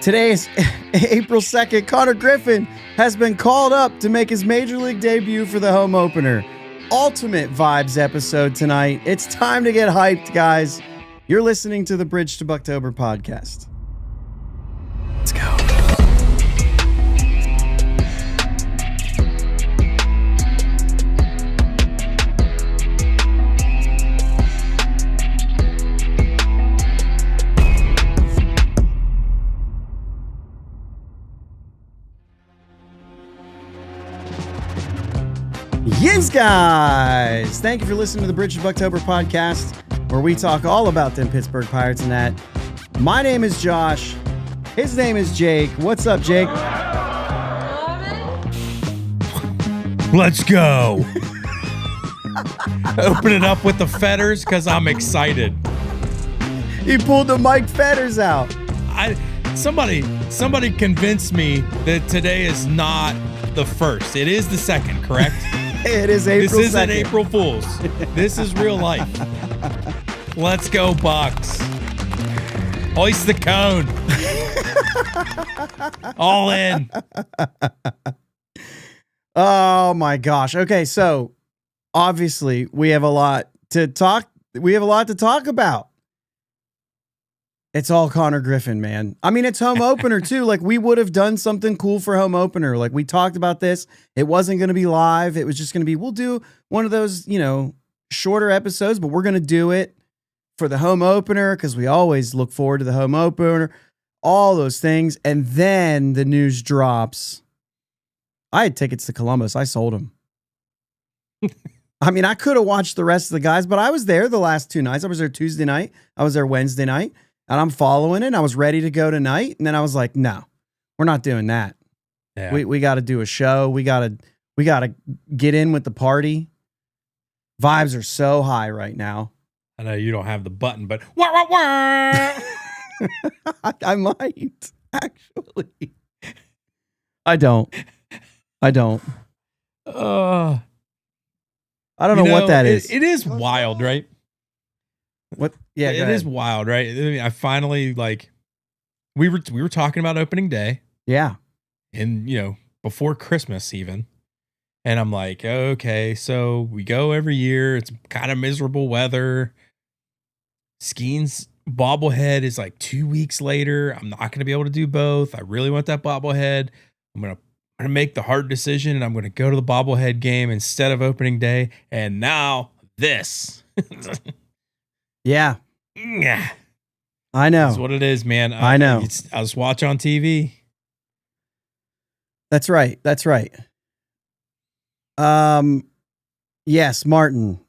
Today is April 2nd. Konnor Griffin has been called up to make his major league debut for the home opener. Ultimate vibes episode tonight. It's time to get hyped, guys. You're listening to the Bridge to Buctober podcast. Let's go. Yes, guys. Thank you for listening to the Bridge to Buctober podcast, where we talk all about them Pittsburgh Pirates and that. My name is Josh. His name is Jake. What's up, Jake? Let's go. Open it up with the fetters because I'm excited. He pulled the Mike Fetters out. Somebody convinced me that today is not the first. It is the second, correct? It is April 2nd. This isn't April Fool's. This is real life. Let's go, Bucks. Hoist the cone. All in. Oh my gosh. Okay, so obviously we have a lot to talk. We have a lot to talk about. It's all Konnor Griffin, man. I mean, it's home opener too. Like, we would have done something cool for home opener. Like, we talked about this. It wasn't going to be live. It was just going to be, we'll do one of those, shorter episodes, but we're going to do it for the home opener because we always look forward to the home opener, all those things. And then the news drops. I had tickets to Columbus. I sold them. I mean, I could have watched the rest of the guys, but I was there the last two nights. I was there Tuesday night. I was there Wednesday night. And I'm following it. I was ready to go tonight. And then I was like, no, we're not doing that. Yeah. We got to do a show. We got to get in with the party. Vibes are so high right now. I know you don't have the button, but wah, wah, wah. I might actually. I don't. I don't know what that is. It is wild, right? What? Yeah, it is wild, right? I mean, I finally we were talking about opening day. Yeah. And before Christmas even. And I'm like, okay, so we go every year. It's kind of miserable weather. Skeen's bobblehead is like 2 weeks later. I'm not going to be able to do both. I really want that bobblehead. I'm going to make the hard decision and I'm going to go to the bobblehead game instead of opening day. And now this. Yeah. I know. That's what it is, man. I know. I just watch on TV. That's right. That's right. Yes, Martin.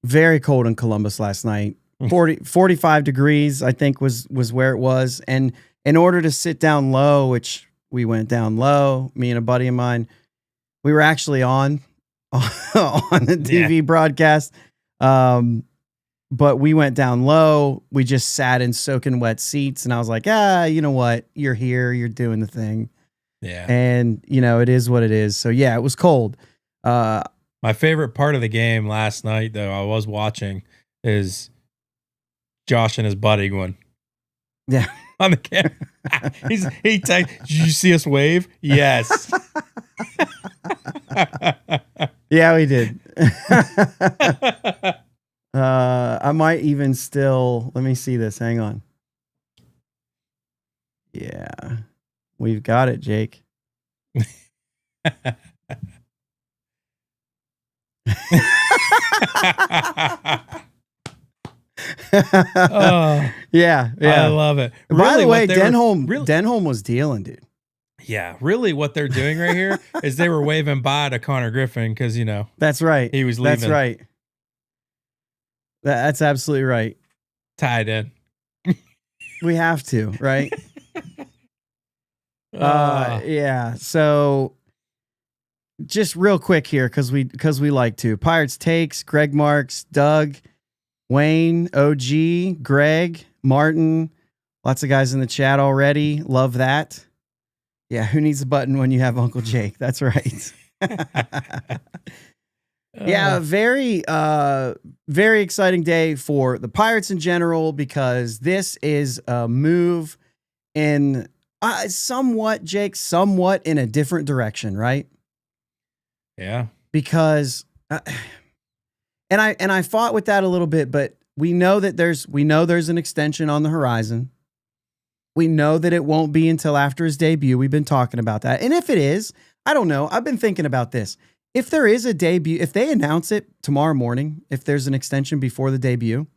Very cold in Columbus last night. 45 degrees, I think was where it was. And in order to sit down low, which we went down low, me and a buddy of mine, we were actually on the TV broadcast. But we went down low. We just sat in soaking wet seats. And I was like, you know what? You're here. You're doing the thing. Yeah. And, it is what it is. So, yeah, it was cold. My favorite part of the game last night, though, I was watching, is Josh and his buddy going, yeah, on the camera. Did you see us wave? Yes. Yeah, we did. I might even still, let me see this. Hang on. Yeah, we've got it, Jake. Yeah. I love it. By the way, Denholm was dealing, dude. Yeah, really what they're doing right here is they were waving bye to Konnor Griffin because, That's right. He was leaving. That's right. That's absolutely right. Tied in. We have to, right? Yeah. So just real quick here, because we like to. Pirates takes, Greg Marks, Doug, Wayne, OG, Greg, Martin. Lots of guys in the chat already. Love that. Yeah, who needs a button when you have Uncle Jake? That's right. Yeah, very exciting day for the Pirates in general, because this is a move in Somewhat, Jake, somewhat in a different direction, right? Yeah. Because, and I fought with that a little bit, but we know there's an extension on the horizon. We know that it won't be until after his debut. We've been talking about that. And if it is, I don't know. I've been thinking about this. If there is a debut, if they announce it tomorrow morning, if there's an extension before the debut,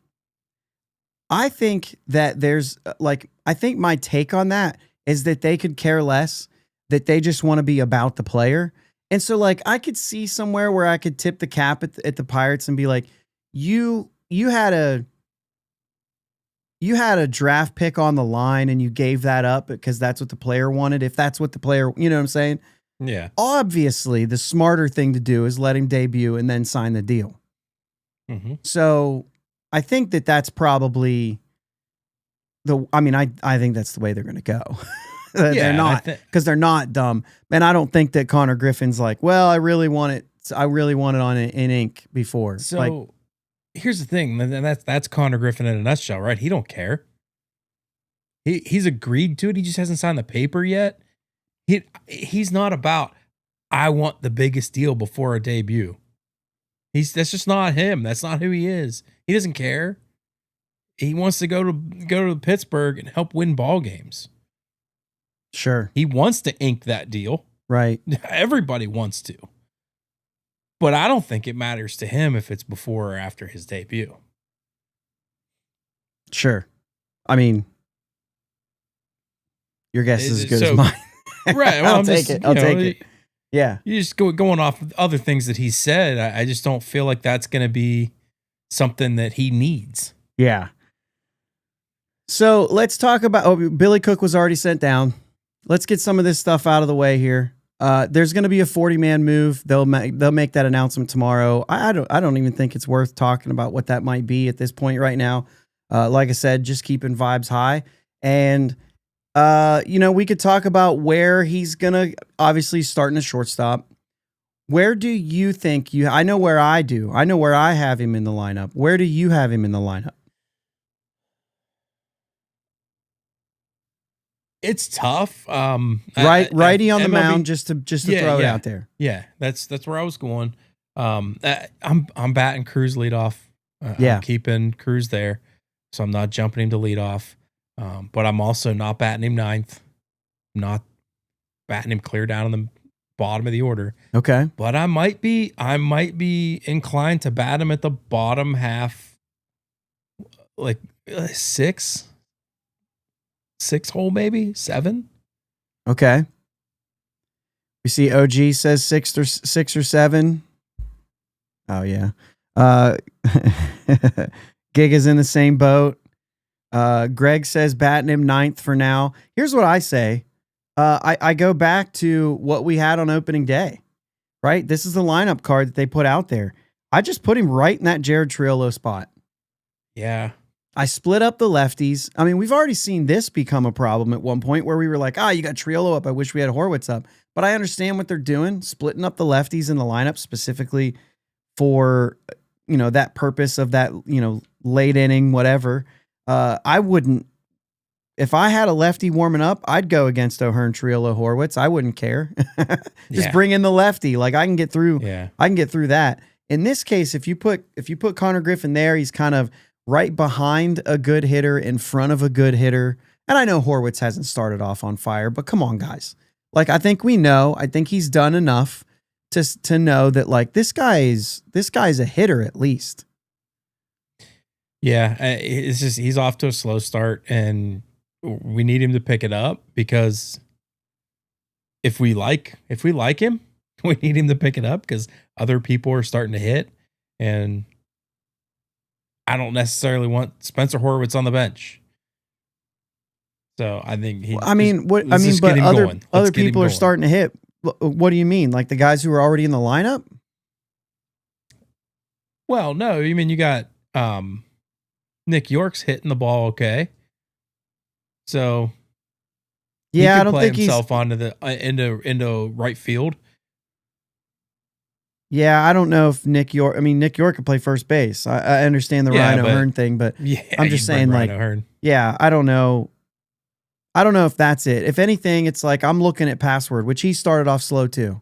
I think that I think my take on that is that they could care less, that they just want to be about the player. And so like I could see somewhere where I could tip the cap at the Pirates and be like, you had a draft pick on the line and you gave that up because that's what the player wanted. If that's what the player, you know what I'm saying? Yeah. Obviously, the smarter thing to do is let him debut and then sign the deal. Mm-hmm. So I think that that's probably I think that's the way they're going to go. They're not, because they're not dumb. And I don't think that Konnor Griffin's like, well, I really want it on in ink before. So like, here's the thing. That's Konnor Griffin in a nutshell, right? He don't care. He's agreed to it. He just hasn't signed the paper yet. He's not about, I want the biggest deal before a debut. That's just not him. That's not who he is. He doesn't care. He wants to go to Pittsburgh and help win ball games. Sure. He wants to ink that deal. Right. Everybody wants to. But I don't think it matters to him if it's before or after his debut. Sure. I mean, your guess is as good as mine. Right. Well, I'll take it. Yeah. You just going off other things that he said. I just don't feel like that's going to be something that he needs. Yeah. So let's talk about, Billy Cook was already sent down. Let's get some of this stuff out of the way here. There's going to be a 40-man move. They'll make that announcement tomorrow. I don't even think it's worth talking about what that might be at this point right now. Like I said, just keeping vibes high. And, we could talk about where he's going to obviously starting a shortstop. Where do you think I know where I do. I know where I have him in the lineup. Where do you have him in the lineup? It's tough. Righty on the MLB, mound, just to throw it out there. Yeah, that's where I was going. I'm batting Cruz leadoff. I'm keeping Cruz there, so I'm not jumping him to leadoff. But I'm also not batting him ninth. I'm not batting him clear down in the bottom of the order. Okay, but I might be inclined to bat him at the bottom half, like 6 hole, maybe 7. Okay. We see OG says 6 or 7. Oh yeah. Gig is in the same boat. Greg says batting him 9th for now. Here's what I say. I go back to what we had on opening day, right? This is the lineup card that they put out there. I just put him right in that Jared Triolo spot. Yeah. I split up the lefties. I mean, we've already seen this become a problem at one point where we were like, you got Triolo up. I wish we had Horwitz up. But I understand what they're doing, splitting up the lefties in the lineup specifically for, that purpose of that, late inning, whatever. I wouldn't, if I had a lefty warming up, I'd go against O'Hearn, Triolo, Horwitz. I wouldn't care. Just bring in the lefty. Like I can get through that. In this case, if you put Konnor Griffin there, he's kind of right behind a good hitter, in front of a good hitter. And I know Horwitz hasn't started off on fire, but come on, guys. Like, I think he's done enough to know that, like, this guy's a hitter at least. Yeah. It's just, he's off to a slow start and we need him to pick it up because if we like him, we need him to pick it up because other people are starting to hit, and I don't necessarily want Spencer Horwitz on the bench. So I think but other people are starting to hit. What do you mean? Like the guys who are already in the lineup? Well, no, you mean you got Nick York's hitting the ball okay. So yeah, I don't play think himself onto the into right field. Yeah, I don't know if Nick York could play first base. I understand the Ryan O'Hearn thing, but I'm just saying, like, O'Hearn. Yeah, I don't know. I don't know if that's it. If anything, it's like I'm looking at Password, which he started off slow too.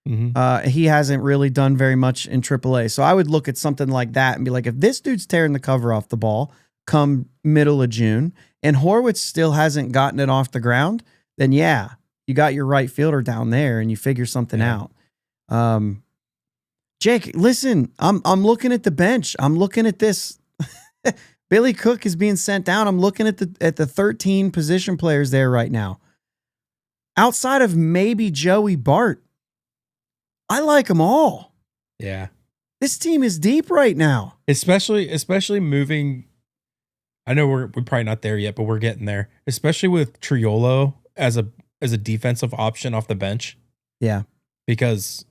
He hasn't really done very much in AAA. So I would look at something like that and be like, if this dude's tearing the cover off the ball come middle of June and Horwitz still hasn't gotten it off the ground, then yeah, you got your right fielder down there and you figure something out. Jake, listen, I'm looking at the bench. I'm looking at this. Billy Cook is being sent down. I'm looking at the 13 position players there right now. Outside of maybe Joey Bart, I like them all. Yeah. This team is deep right now. Especially moving. I know we're probably not there yet, but we're getting there. Especially with Triolo as a defensive option off the bench. Yeah. Because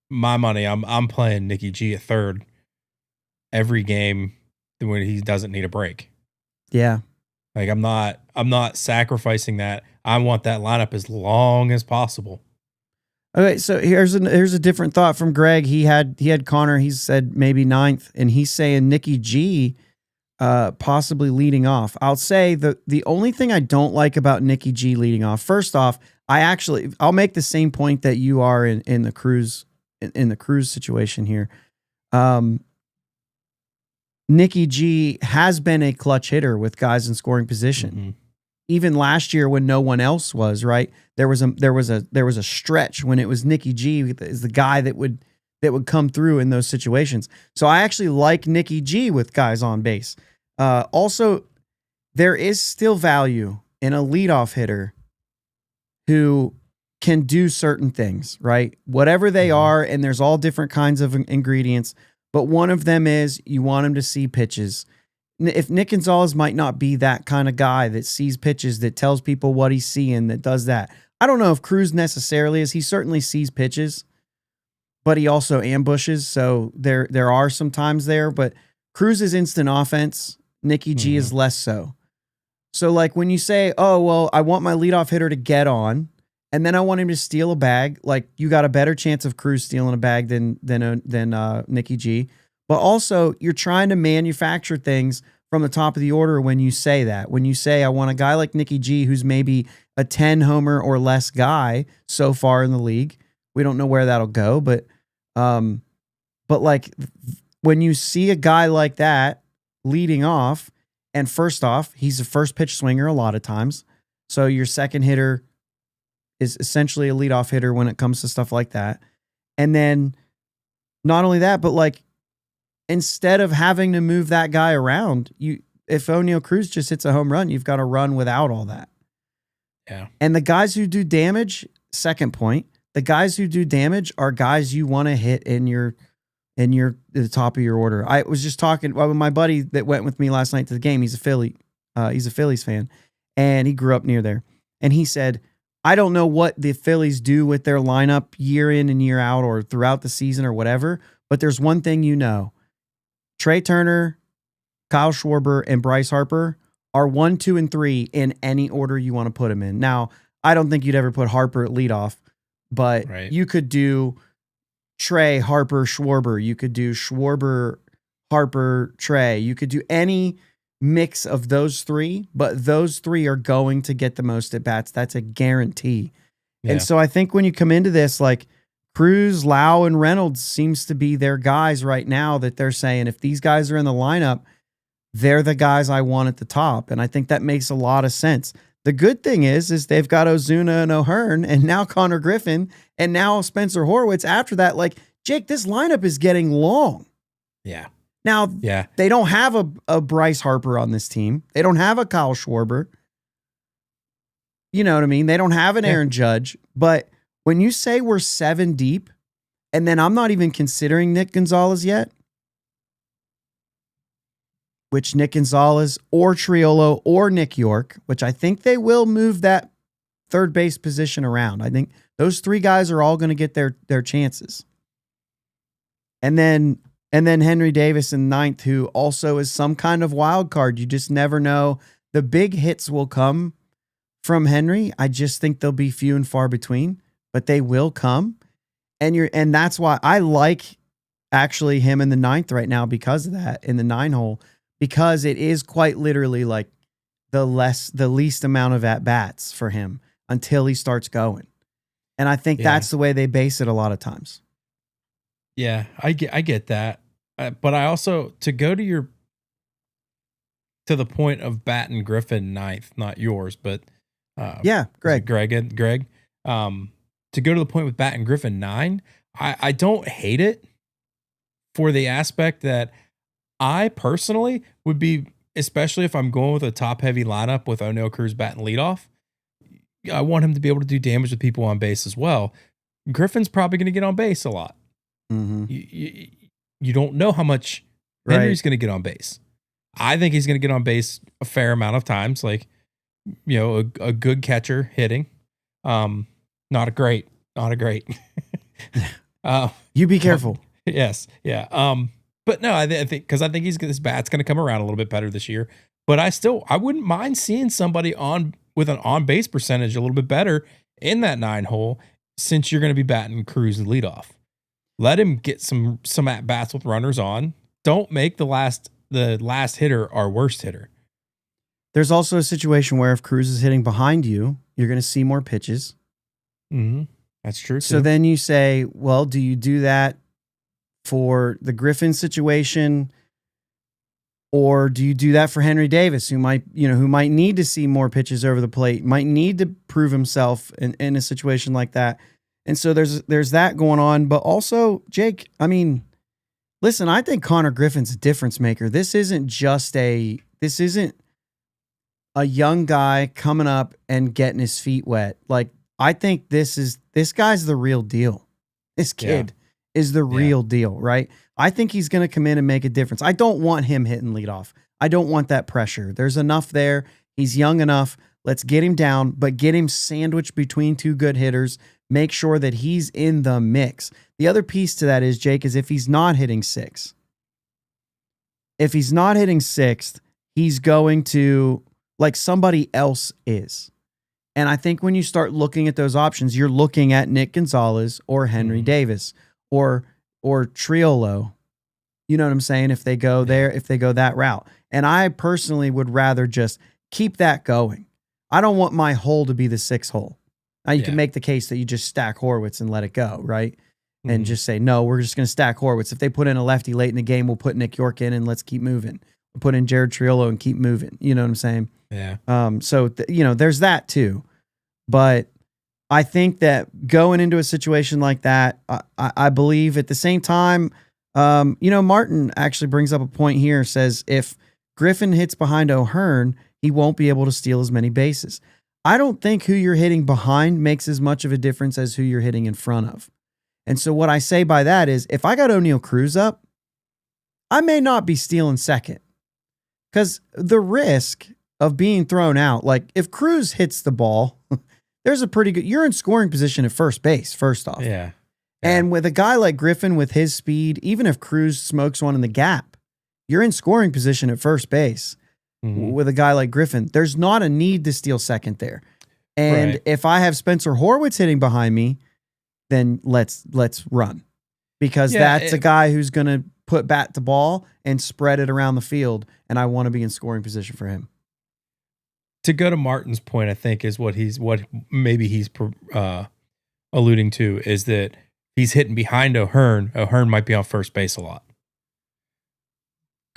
my money, I'm playing Nicky G at third every game when he doesn't need a break. Yeah. Like I'm not sacrificing that. I want that lineup as long as possible. Okay, so here's a different thought from Greg. He had Konnor. He said maybe 9th, and he's saying Nicky G possibly leading off. I'll say the only thing I don't like about Nicky G leading off. First off, I'll make the same point that you are in the Cruz situation here. Nicky G has been a clutch hitter with guys in scoring position. Mm-hmm. Even last year when no one else was, right? There was a stretch when it was Nicky G is the guy that would come through in those situations. So I actually like Nicky G with guys on base. Also, there is still value in a leadoff hitter who can do certain things, right? Whatever they are, and there's all different kinds of ingredients, but one of them is you want him to see pitches. If Nick Gonzalez might not be that kind of guy that sees pitches, that tells people what he's seeing, that does that. I don't know if Cruz necessarily is. He certainly sees pitches, but he also ambushes. So there are some times there, but Cruz is instant offense. Nicky G is less so. So like when you say, oh, well, I want my leadoff hitter to get on, and then I want him to steal a bag, like you got a better chance of Cruz stealing a bag than Nicky G. But also, you're trying to manufacture things from the top of the order when you say that. When you say, I want a guy like Nicky G who's maybe a 10 homer or less guy so far in the league. We don't know where that'll go, but like when you see a guy like that leading off, and first off, he's a first pitch swinger a lot of times. So your second hitter is essentially a leadoff hitter when it comes to stuff like that. And then not only that, but like, instead of having to move that guy around, if O'Neal Cruz just hits a home run, you've got to run without all that. Yeah. And the guys who do damage, second point, the guys who do damage are guys you want to hit in the top of your order. I was just talking with my buddy that went with me last night to the game. He's a Phillies fan, and he grew up near there. And he said, I don't know what the Phillies do with their lineup year in and year out or throughout the season or whatever, but there's one thing you know. Trey Turner, Kyle Schwarber, and Bryce Harper are 1, 2, and 3 in any order you want to put them in. Now, I don't think you'd ever put Harper at leadoff, but you could do Trey, Harper, Schwarber. You could do Schwarber, Harper, Trey. You could do any mix of those three, but those three are going to get the most at bats. That's a guarantee. Yeah. And so I think when you come into this, like, Cruz, Lau, and Reynolds seems to be their guys right now that they're saying, if these guys are in the lineup, they're the guys I want at the top. And I think that makes a lot of sense. The good thing is they've got Ozuna and O'Hearn and now Konnor Griffin and now Spencer Horwitz after that. Like, Jake, this lineup is getting long. Yeah. Now, they don't have a Bryce Harper on this team. They don't have a Kyle Schwarber. You know what I mean? They don't have an Aaron Judge, but when you say we're 7 deep, and then I'm not even considering Nick Gonzalez yet, which Nick Gonzalez or Triolo or Nick York, which I think they will move that third base position around. I think those 3 guys are all going to get their chances. And then Henry Davis in 9th, who also is some kind of wild card. You just never know. The big hits will come from Henry. I just think they'll be few and far between. But they will come, and that's why I like actually him in the 9th right now because of that, in the 9 hole, because it is quite literally like the least amount of at bats for him until he starts going. And I think that's the way they base it a lot of times. Yeah, I get that. But I also, to go to the point of batting Griffin ninth, not yours, but Greg. Greg. To go to the point with batting Griffin 9, I don't hate it for the aspect that I personally would be, especially if I'm going with a top heavy lineup with O'Neill Cruz batting leadoff, I want him to be able to do damage with people on base as well. Griffin's probably going to get on base a lot. Mm-hmm. You don't know how much Henry's going to get on base. I think he's going to get on base a fair amount of times, like, a good catcher hitting. Not a great. You be careful. Yes. Yeah. But no, I think his bat's going to come around a little bit better this year, but I wouldn't mind seeing somebody with an on base percentage a little bit better in that 9 hole, since you're going to be batting Cruz and leadoff. Let him get some at bats with runners on. Don't make the last hitter our worst hitter. There's also a situation where if Cruz is hitting behind you, you're going to see more pitches. Mm-hmm. That's true. So then you say, well, do you do that for the Griffin situation, or do you do that for Henry Davis, who might need to see more pitches over the plate, might need to prove himself in a situation like that? And so there's that going on. But also, Jake, I mean, listen, I think Konnor Griffin's a difference maker. This isn't a young guy coming up and getting his feet wet. Like, I think this guy's the real deal. This kid is the real deal, right? I think he's going to come in and make a difference. I don't want him hitting leadoff. I don't want that pressure. There's enough there. He's young enough. Let's get him down, but get him sandwiched between two good hitters. Make sure that he's in the mix. The other piece to that is, Jake, is if he's not hitting sixth, he's going to, like, somebody else is. And I think when you start looking at those options, you're looking at Nick Gonzalez or Henry Davis or Triolo. You know what I'm saying? If they go there, if they go that route. And I personally would rather just keep that going. I don't want my hole to be the 6 hole. Now you can make the case that you just stack Horwitz and let it go, right? And just say, no, we're just going to stack Horwitz. If they put in a lefty late in the game, we'll put Nick York in and let's keep moving. We'll put in Jared Triolo and keep moving. You know what I'm saying? Yeah. So there's that too. But I think that going into a situation like that, I believe at the same time, Martin actually brings up a point here, says if Griffin hits behind O'Hearn, he won't be able to steal as many bases. I don't think who you're hitting behind makes as much of a difference as who you're hitting in front of. And so what I say by that is, if I got O'Neill Cruz up, I may not be stealing second, because the risk of being thrown out, like if Cruz hits the ball, there's a pretty good, you're in scoring position at first base, first off. Yeah. And with a guy like Griffin with his speed, even if Cruz smokes one in the gap, you're in scoring position at first base. With a guy like Griffin, there's not a need to steal second there. And if I have Spencer Horwitz hitting behind me, then let's run, because that's a guy who's going to put bat to ball and spread it around the field. And I want to be in scoring position for him. To go to Martin's point, I think is what maybe he's alluding to, is that he's hitting behind O'Hearn. O'Hearn might be on first base a lot.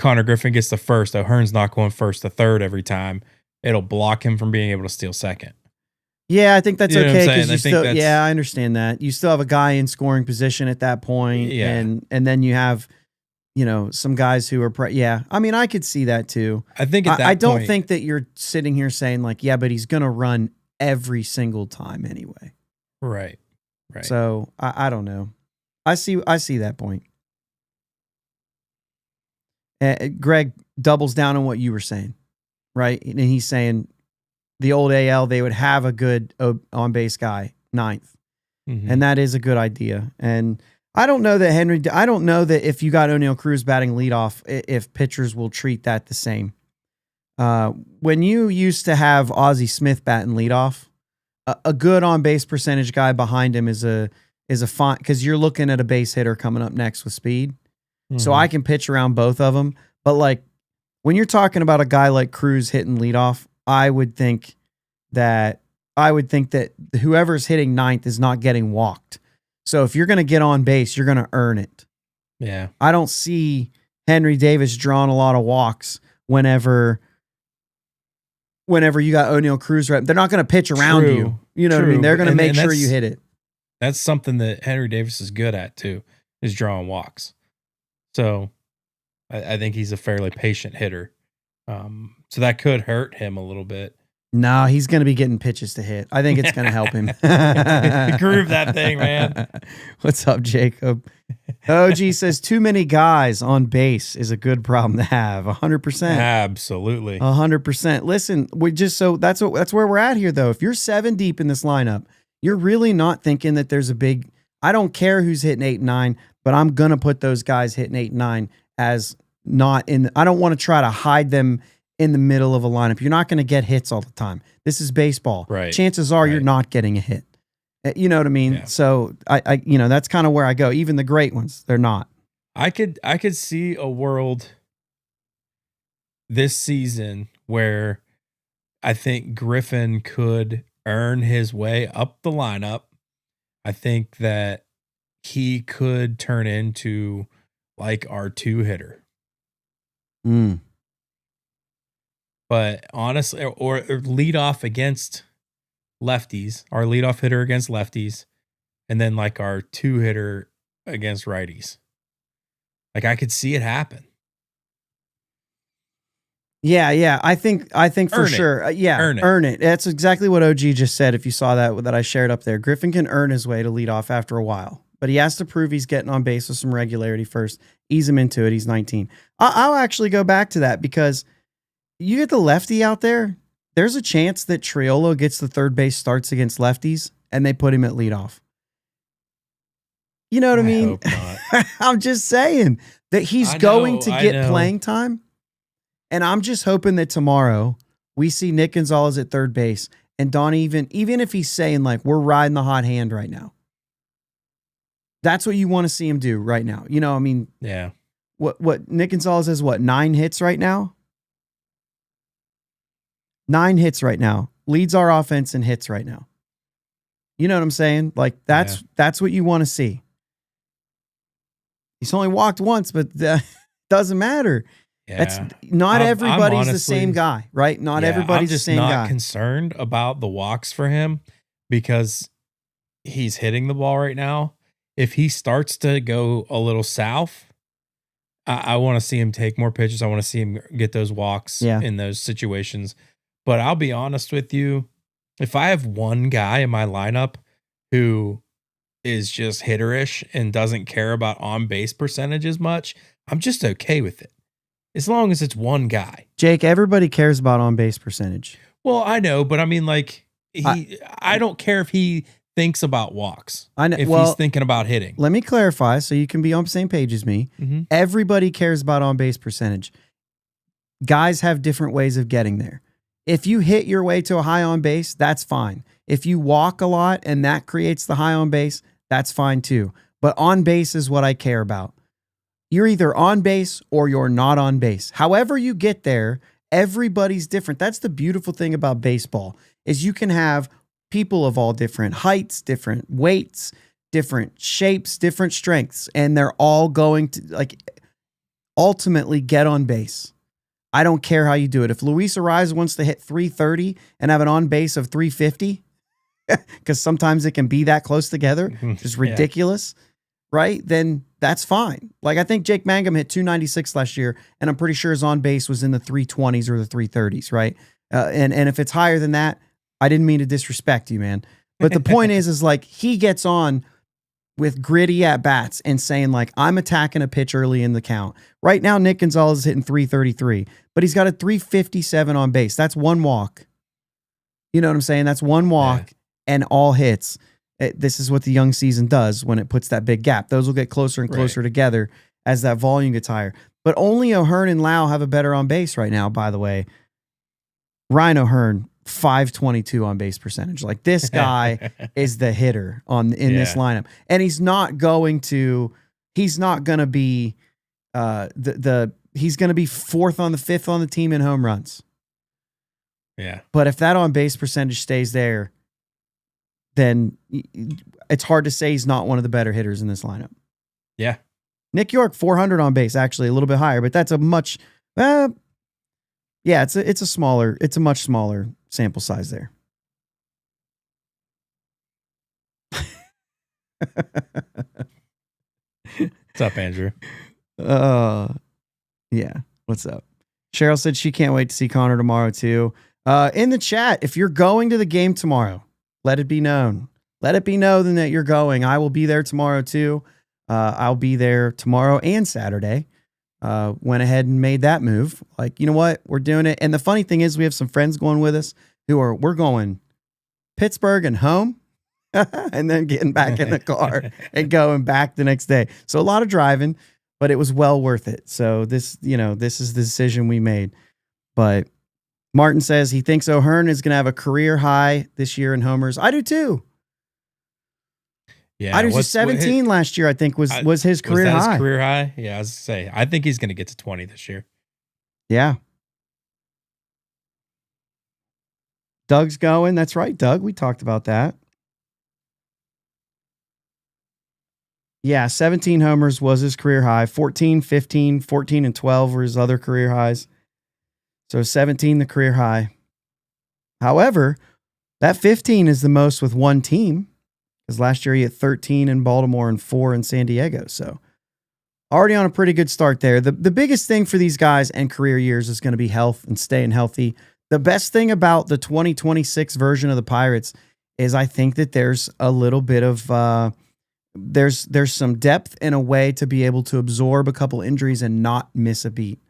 Konnor Griffin gets the first. O'Hearn's not going first to third every time. It'll block him from being able to steal second. Yeah, I think that's okay, because I understand that. You still have a guy in scoring position at that point, and then you have, some guys who are I mean, I could see that too. I think I don't think that you're sitting here saying like, yeah, but he's going to run every single time anyway. Right. So I don't know. I see that point. Greg doubles down on what you were saying, right? And he's saying the old AL, they would have a good on-base guy, 9th. And that is a good idea. And I don't know that if you got O'Neill Cruz batting leadoff, if pitchers will treat that the same. When you used to have Ozzie Smith batting leadoff, a good on-base percentage guy behind him is a fine, because you're looking at a base hitter coming up next with speed. So I can pitch around both of them. But like when you're talking about a guy like Cruz hitting leadoff, I would think that whoever's hitting ninth is not getting walked. So if you're going to get on base, you're going to earn it. Yeah. I don't see Henry Davis drawing a lot of walks whenever you got O'Neal Cruz right. They're not going to pitch around you. You know what I mean? They're going to make sure you hit it. That's something that Henry Davis is good at too, is drawing walks. So I think he's a fairly patient hitter. So that could hurt him a little bit. No, he's going to be getting pitches to hit. I think it's going to help him. Groove that thing, man. What's up, Jacob? OG says too many guys on base is a good problem to have. 100%. Absolutely. 100%. Listen, that's where we're at here, though. If you're 7 deep in this lineup, you're really not thinking that there's a big. I don't care who's hitting 8 and 9, but I'm going to put those guys hitting 8 and 9 as not in. I don't want to try to hide them in the middle of a lineup. You're not going to get hits all the time. This is baseball. Right. Chances are you're not getting a hit. You know what I mean? Yeah. So I that's kind of where I go. Even the great ones, they're not. I could see a world this season where I think Griffin could earn his way up the lineup. I think that he could turn into like our 2 hitter. But honestly, or lead off against lefties, our leadoff hitter against lefties, and then like our 2 hitter against righties. Like I could see it happen. Yeah. I think for sure. Earn it. That's exactly what OG just said. If you saw that I shared up there, Griffin can earn his way to lead off after a while, but he has to prove he's getting on base with some regularity first. Ease him into it. He's 19. I'll actually go back to that because you get the lefty out there. There's a chance that Triolo gets the third base starts against lefties and they put him at leadoff. You know what I mean? Hope not. I'm just saying that he's going to get playing time. And I'm just hoping that tomorrow we see Nick Gonzalez at third base and Don, even if he's saying like, we're riding the hot hand right now. That's what you want to see him do right now. You know, I mean, yeah. What Nick Gonzalez has 9 hits right now? 9 hits right now. Leads our offense in hits right now. You know what I'm saying? Like that's what you want to see. He's only walked once, but doesn't matter. Yeah. That's not everybody's honestly, the same guy, right? Not everybody's the same guy. I'm just not concerned about the walks for him because he's hitting the ball right now. If he starts to go a little south, I want to see him take more pitches. I want to see him get those walks in those situations. But I'll be honest with you, if I have one guy in my lineup who is just hitterish and doesn't care about on-base percentages much, I'm just okay with it. As long as it's one guy. Jake, everybody cares about on-base percentage. Well, I know, but I mean, like, I don't care if he thinks about walks. I know if he's thinking about hitting. Let me clarify so you can be on the same page as me. Mm-hmm. Everybody cares about on-base percentage. Guys have different ways of getting there. If you hit your way to a high on base, that's fine. If you walk a lot and that creates the high on base, that's fine too. But on base is what I care about. You're either on base or you're not on base. However you get there, everybody's different. That's the beautiful thing about baseball is you can have people of all different heights, different weights, different shapes, different strengths, and they're all going to like ultimately get on base. I don't care how you do it. If Luis Ariz wants to hit 330 and have an on base of 350, because sometimes it can be that close together, just ridiculous, right? Then that's fine. Like I think Jake Mangum hit 296 last year, and I'm pretty sure his on base was in the 320s or the 330s, right? And if it's higher than that, I didn't mean to disrespect you, man. But the point is like he gets on with gritty at bats and saying like, I'm attacking a pitch early in the count. Right now, Nick Gonzalez is hitting 333, but he's got a 357 on base. That's one walk. You know what I'm saying? That's one walk and all hits. This is what the young season does when it puts that big gap. Those will get closer and closer together as that volume gets higher. But only O'Hearn and Lau have a better on base right now, by the way. Ryan O'Hearn, 522 on base percentage. Like this guy is the hitter in this lineup. And he's not going to be he's going to be fourth on the fifth on the team in home runs. Yeah. But if that on base percentage stays there, then it's hard to say he's not one of the better hitters in this lineup. Yeah. Nick York, 400 on base, actually a little bit higher, but that's a much, it's a much smaller sample size there. What's up, Andrew? Yeah. What's up? Cheryl said she can't wait to see Konnor tomorrow too. In the chat, if you're going to the game tomorrow, let it be known. Let it be known that you're going. I will be there tomorrow too. I'll be there tomorrow and Saturday. Went ahead and made that move. Like, you know what? We're doing it. And the funny thing is we have some friends going with us we're going Pittsburgh and home and then getting back in the car and going back the next day. So a lot of driving, but it was well worth it. So this is the decision we made. But Martin says he thinks O'Hearn is going to have a career high this year in homers. I do too. Yeah, I do. 17 last year, I think was his career high. His career high? Yeah, I was to say, I think he's going to get to 20 this year. Yeah. Doug's going. That's right, Doug. We talked about that. Yeah, 17 homers was his career high. 14, 15, 14, and 12 were his other career highs. So 17, the career high. However, that 15 is the most with one team. Because last year he had 13 in Baltimore and 4 in San Diego. So already on a pretty good start there. The biggest thing for these guys and career years is going to be health and staying healthy. The best thing about the 2026 version of the Pirates is I think that there's a little bit of there's some depth in a way to be able to absorb a couple injuries and not miss a beat.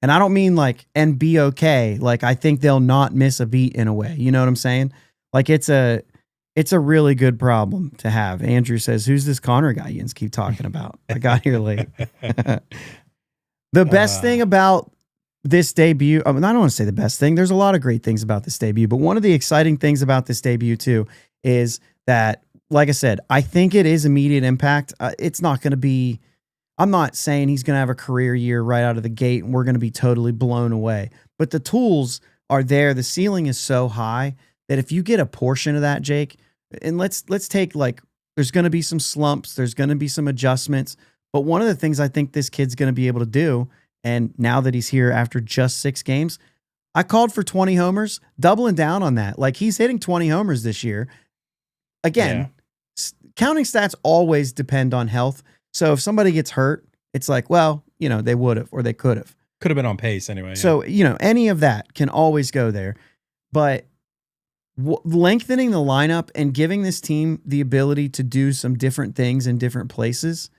And I don't mean and be okay. Like I think they'll not miss a beat in a way. You know what I'm saying? Like it's a really good problem to have. Andrew says, who's this Konnor guy you keep talking about? I got here late. The best thing about this debut, I don't want to say the best thing. There's a lot of great things about this debut, but one of the exciting things about this debut too is that, like I said, I think it is immediate impact. It's not going to be, I'm not saying he's going to have a career year right out of the gate and we're going to be totally blown away, but the tools are there. The ceiling is so high that if you get a portion of that, Jake, and let's take there's going to be some slumps, there's going to be some adjustments, but one of the things I think this kid's going to be able to do, and now that he's here after just 6 games, I called for 20 homers, doubling down on that. Like he's hitting 20 homers this year. Again, counting stats always depend on health. So if somebody gets hurt, it's like, well, they would have or they could have. Could have been on pace anyway. So, any of that can always go there. But lengthening the lineup and giving this team the ability to do some different things in different places.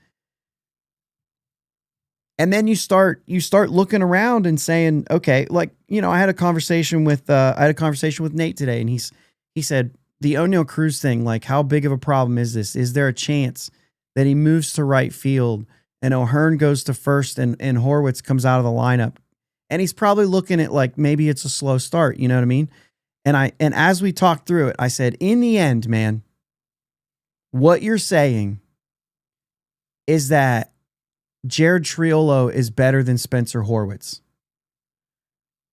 And then you start looking around and saying, okay, I had a conversation with Nate today, and he said the O'Neal Cruz thing, how big of a problem is this? Is there a chance that he moves to right field and O'Hearn goes to first and Horwitz comes out of the lineup? And he's probably looking at maybe it's a slow start, you know what I mean? And as we talked through it, I said, in the end, man, what you're saying is that Jared Triolo is better than Spencer Horwitz.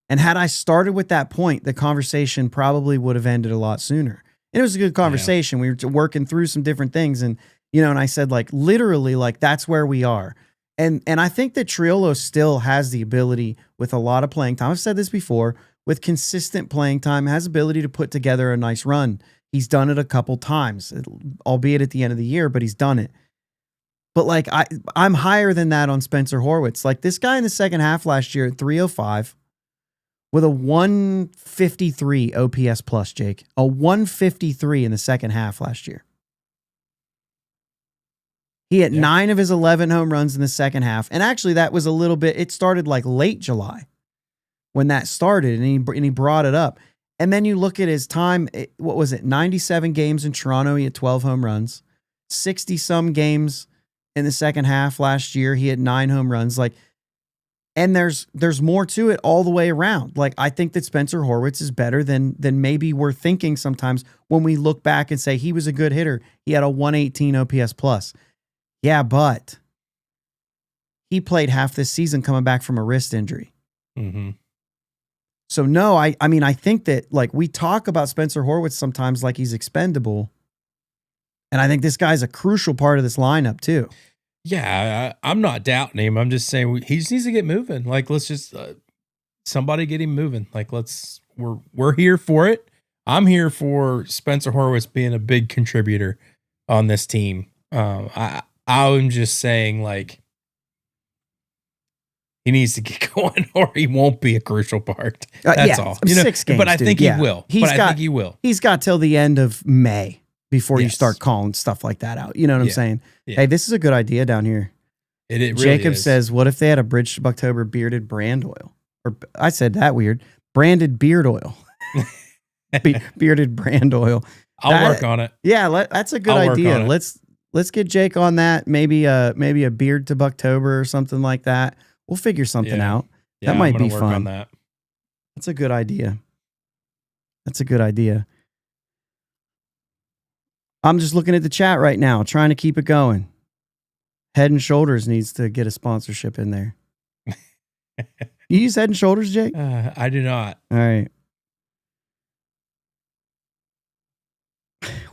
And had I started with that point, the conversation probably would have ended a lot sooner. And it was a good conversation. Yeah. We were working through some different things. And, and I said, literally, that's where we are. And I think that Triolo still has the ability with a lot of playing time. I've said this before. With consistent playing time, has ability to put together a nice run. He's done it a couple times, albeit at the end of the year, but he's done it. But I'm higher than that on Spencer Horwitz. This guy in the second half last year at 305 with a 153 OPS plus, Jake. A 153 in the second half last year. He had 9 of his 11 home runs in the second half. And actually that was a little bit, it started late July when that started, and he brought it up. And then you look at his time, 97 games in Toronto, he had 12 home runs. 60-some games in the second half last year, he had 9 home runs. And there's more to it all the way around. I think that Spencer Horwitz is better than maybe we're thinking sometimes when we look back and say he was a good hitter. He had a 118 OPS plus. Yeah, but he played half this season coming back from a wrist injury. Mm-hmm. So no, I mean, I think that like we talk about Spencer Horwitz sometimes like he's expendable. And I think this guy's a crucial part of this lineup too. Yeah, I'm not doubting him. I'm just saying he just needs to get moving. Like, let's just somebody get him moving. Like, we're here for it. I'm here for Spencer Horwitz being a big contributor on this team. I'm just saying, like, he needs to get going, or he won't be a crucial part. That's all. 6 games, but I think he will. I think he will. He's got till the end of May before you Yes. start calling stuff like that out. You know what I'm saying? Yeah. Hey, this is a good idea down here. It really Jacob is. says, "What if they had a Bridge to Buctober bearded brand oil?" Or I said that weird. Branded beard oil. Bearded brand oil. I'll work on it. Yeah, that's a good I'll work idea. on it. Let's get Jake on that. Maybe a beard to Buctober or something like that. We'll figure something out. Yeah, that might I'm gonna be work fun. on that. That's a good idea. That's a good idea. I'm just looking at the chat right now, trying to keep it going. Head and Shoulders needs to get a sponsorship in there. You use Head and Shoulders, Jake? I do not. All right.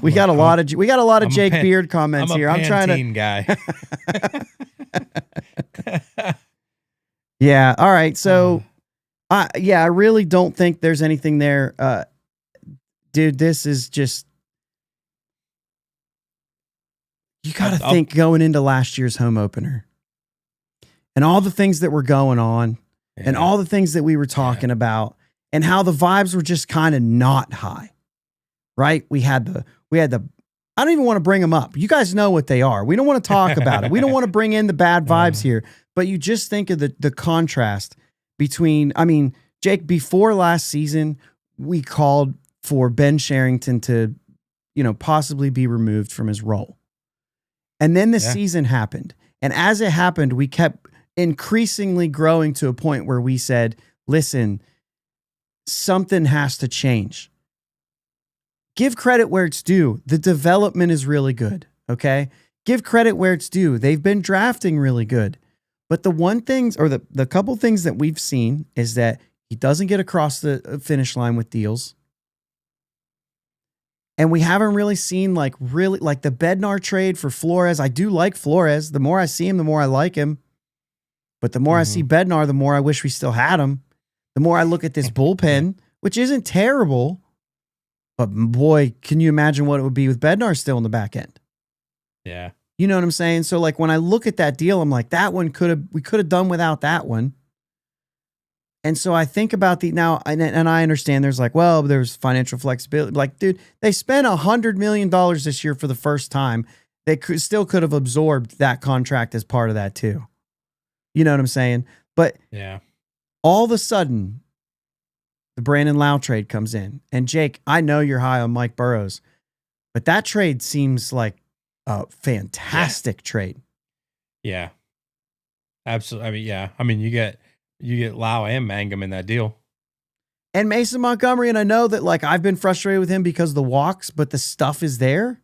We got a lot of Jake Beard comments here. I'm trying to guy. Yeah. All right. So, I really don't think there's anything there. Dude, this is just, you got to think going into last year's home opener and all the things that were going on and all the things that we were talking about and how the vibes were just kind of not high, right? We had the, I don't even want to bring them up. You guys know what they are. We don't want to talk about it. We don't want to bring in the bad vibes here, but you just think of the contrast between, I mean, Jake, before last season, we called for Ben Sherrington to, possibly be removed from his role. And then the season happened. And as it happened, we kept increasingly growing to a point where we said, listen, something has to change. Give credit where it's due. The development is really good. Okay. Give credit where it's due. They've been drafting really good. But the one things, or the couple things that we've seen is that he doesn't get across the finish line with deals. And we haven't really seen like the Bednar trade for Flores. I do like Flores. The more I see him, the more I like him. But the more I see Bednar, the more I wish we still had him. The more I look at this bullpen, which isn't terrible, but boy, can you imagine what it would be with Bednar still in the back end? Yeah. You know what I'm saying? So like when I look at that deal, I'm like, we could have done without that one. And so I think about now, and I understand there's like, well, there's financial flexibility. Like, dude, they spent $100 million this year for the first time. They still could have absorbed that contract as part of that too. You know what I'm saying? But all of a sudden, the Brandon Lau trade comes in. And Jake, I know you're high on Mike Burrows, but that trade seems like a fantastic trade. Yeah. Absolutely. I mean, you get Lau and Mangum in that deal. And Mason Montgomery, and I know that like I've been frustrated with him because of the walks, but the stuff is there.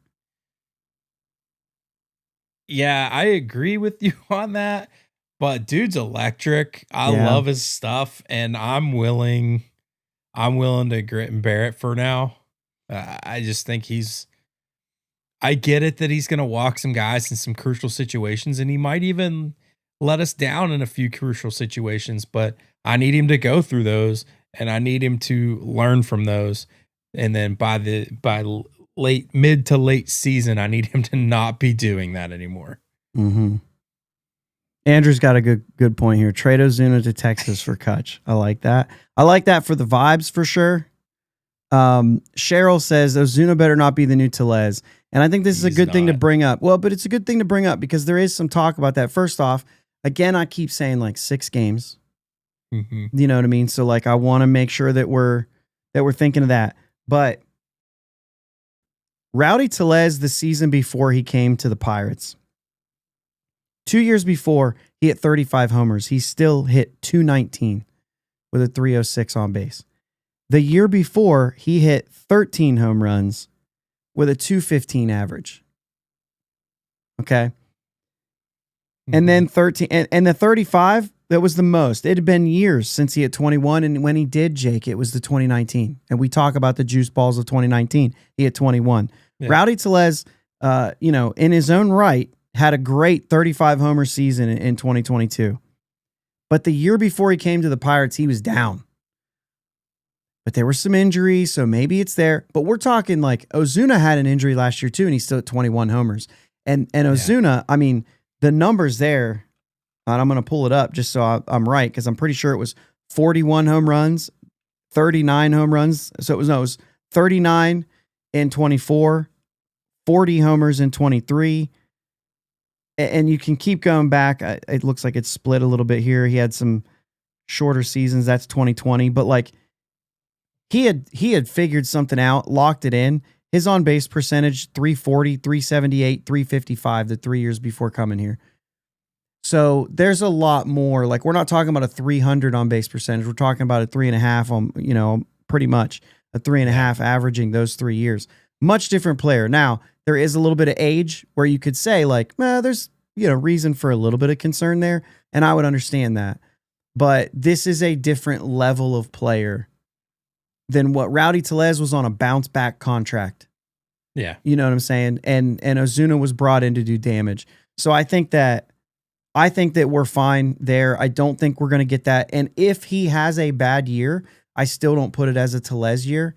Yeah, I agree with you on that. But dude's electric. I love his stuff, and I'm willing to grit and bear it for now. I just think I get it that he's going to walk some guys in some crucial situations, and he might even let us down in a few crucial situations, but I need him to go through those, and I need him to learn from those. And then by mid to late season, I need him to not be doing that anymore. Mm-hmm. Andrew's got a good point here. Trade Ozuna to Texas for Kutch. I like that. I like that for the vibes for sure. Cheryl says Ozuna better not be the new Tellez. And I think this is a good thing to bring up. Well, but it's a good thing to bring up because there is some talk about that. First off, again, I keep saying like 6 games. Mm-hmm. You know what I mean? So like I want to make sure that we're thinking of that. But Rowdy Tellez, the season before he came to the Pirates, 2 years before, he hit 35 homers. He still hit 219 with a 306 on base. The year before, he hit 13 home runs with a 215 average. Okay. And then 13 and the 35, That was the most. It had been years since he hit 21, and when he did, Jake, it was the 2019. And we talk about the juice balls of 2019. He hit 21. Yeah. Rowdy Tellez, in his own right, had a great 35 homer season in 2022. But the year before he came to the Pirates, he was down. But there were some injuries, so maybe it's there. But we're talking like Ozuna had an injury last year too, and he's still at 21 homers. And Ozuna, I mean, the numbers there, and I'm going to pull it up just so I'm right, because I'm pretty sure it was 41 home runs, 39 home runs. So it was 39 in 24, 40 homers in 23. And you can keep going back. It looks like it's split a little bit here. He had some shorter seasons. That's 2020. But like he had figured something out, locked it in. His on-base percentage, 340, 378, 355 the 3 years before coming here. So there's a lot more. Like, we're not talking about a 300 on-base percentage. We're talking about a 3.5 on, pretty much a 3.5 averaging those 3 years. Much different player. Now, there is a little bit of age where you could say, like, there's, reason for a little bit of concern there. And I would understand that. But this is a different level of player than what Rowdy Tellez was on a bounce back contract. Yeah. You know what I'm saying? And Ozuna was brought in to do damage. So I think that we're fine there. I don't think we're going to get that. And if he has a bad year, I still don't put it as a Tellez year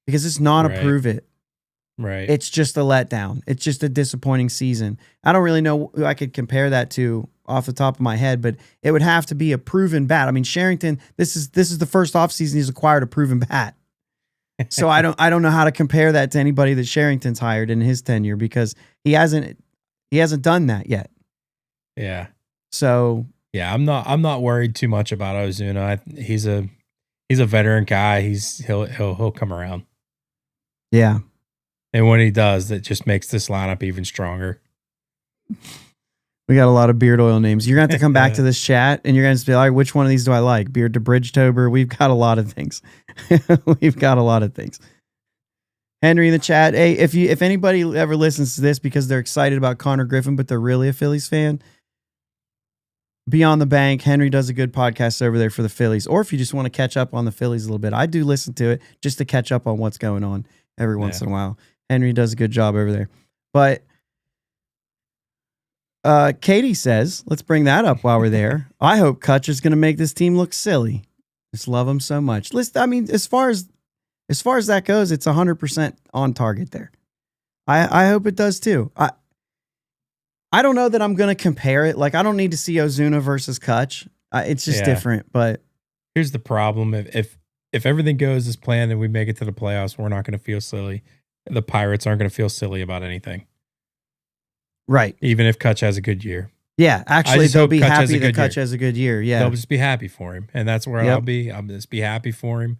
because it's not a prove it. Right. It's just a letdown. It's just a disappointing season. I don't really know who I could compare that to off the top of my head, but it would have to be a proven bat. I mean, Sherrington, this is the first offseason he's acquired a proven bat. So I don't know how to compare that to anybody that Sherrington's hired in his tenure because he hasn't done that yet. Yeah. So yeah, I'm not worried too much about Ozuna. He's a veteran guy. He'll come around. Yeah. And when he does, that just makes this lineup even stronger. We got a lot of beard oil names. You're going to have to come back to this chat and you're going to be like, which one of these do I like? Beard to Bridgetober. We've got a lot of things. We've got a lot of things. Henry in the chat. Hey, if anybody ever listens to this because they're excited about Konnor Griffin, but they're really a Phillies fan, Beyond the Bank, Henry does a good podcast over there for the Phillies. Or if you just want to catch up on the Phillies a little bit, I do listen to it just to catch up on what's going on every once in a while. Henry does a good job over there. But Katie says, let's bring that up while we're there. I hope Kutcher's going to make this team look silly. Just love him so much. Listen, I mean, as far as that goes, it's 100% on target there. I hope it does too. I don't know that I'm going to compare it. Like, I don't need to see Ozuna versus Kutch. It's just different. But here's the problem: if everything goes as planned and we make it to the playoffs, we're not going to feel silly. The Pirates aren't going to feel silly about anything. Right. Even if Kutch has a good year. Yeah, actually, they'll be happy that Kutch year. has a good year. Yeah. They'll just be happy for him. And that's where I'll be. I'll just be happy for him.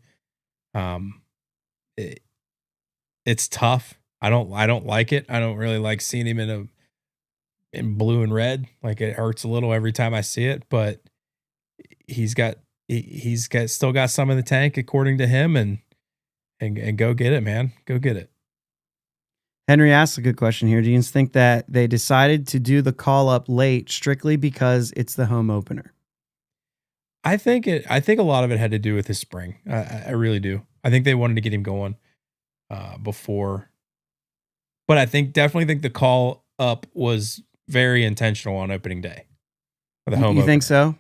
It's tough. I don't like it. I don't really like seeing him in blue and red. Like, it hurts a little every time I see it, but he's still got some in the tank according to him, and go get it, man. Go get it. Henry asked a good question here. Do you think that they decided to do the call up late strictly because it's the home opener? I think a lot of it had to do with his spring. I really do. I think they wanted to get him going before, but I definitely think the call up was very intentional on opening day. For the home you opener. Think so?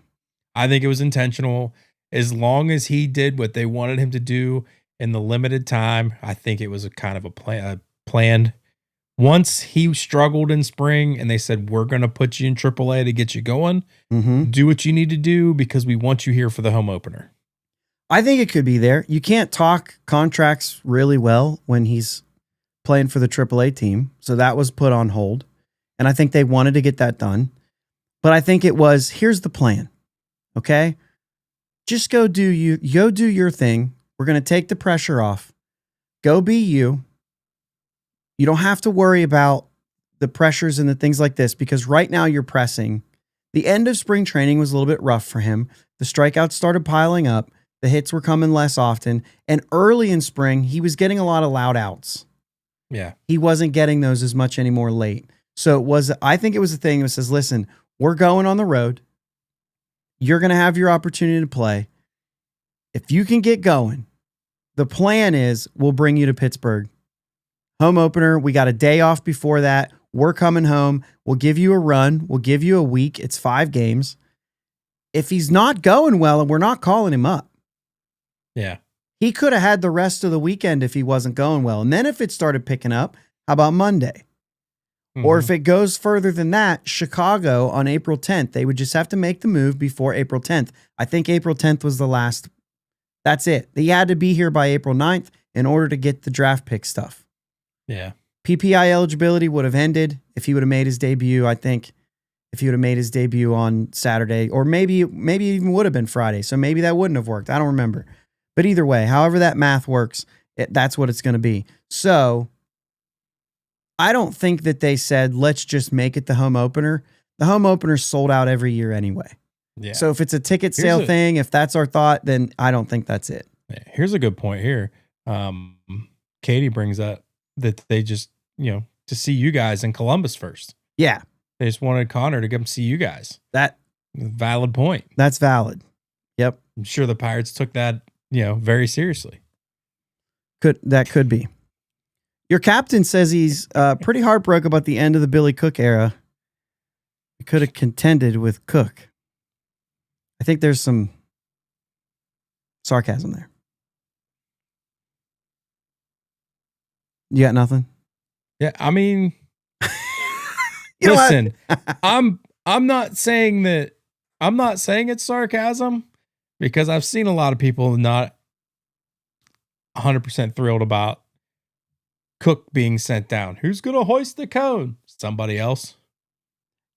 I think it was intentional. As long as he did what they wanted him to do in the limited time, I think it was a kind of a planned. Once he struggled in spring and they said, we're going to put you in AAA to get you going, do what you need to do because we want you here for the home opener. I think it could be there. You can't talk contracts really well when he's playing for the AAA team. So that was put on hold. And I think they wanted to get that done. But I think it was, here's the plan. Okay? Just go do your thing. We're going to take the pressure off. Go be you. You don't have to worry about the pressures and the things like this because right now you're pressing. The end of spring training was a little bit rough for him. The strikeouts started piling up. The hits were coming less often. And early in spring, he was getting a lot of loud outs. Yeah. He wasn't getting those as much anymore late. So I think it was a thing that says, listen, we're going on the road. you're going to have your opportunity to play. If you can get going, the plan is we'll bring you to Pittsburgh. Home opener. We got a day off before that. We're coming home. We'll give you a run. We'll give you a week. It's 5 games. If he's not going well, and we're not calling him up. Yeah. He could have had the rest of the weekend if he wasn't going well. And then if it started picking up, how about Monday? Or if it goes further than that, Chicago on April 10th, they would just have to make the move before April 10th. I think April 10th was the last. That's it. He had to be here by April 9th in order to get the draft pick stuff. Yeah. PPI eligibility would have ended if he would have made his debut, I think. If he would have made his debut on Saturday, or maybe it even would have been Friday. So maybe that wouldn't have worked. I don't remember. But either way, however that math works, that's what it's going to be. So I don't think that they said, let's just make it the home opener. The home opener's sold out every year anyway. Yeah. So if it's a ticket sale thing, if that's our thought, then I don't think that's it. Here's a good point here. Katie brings up that they just, to see you guys in Columbus first. Yeah. They just wanted Konnor to come see you guys. That valid point. That's valid. Yep. I'm sure the Pirates took that, very seriously. That could be. Your captain says he's pretty heartbroken about the end of the Billy Cook era. He could have contended with Cook. I think there's some sarcasm there. You got nothing? Yeah, I mean, listen, I'm not saying that. I'm not saying it's sarcasm, because I've seen a lot of people not 100% thrilled about Cook being sent down. Who's going to hoist the cone? Somebody else.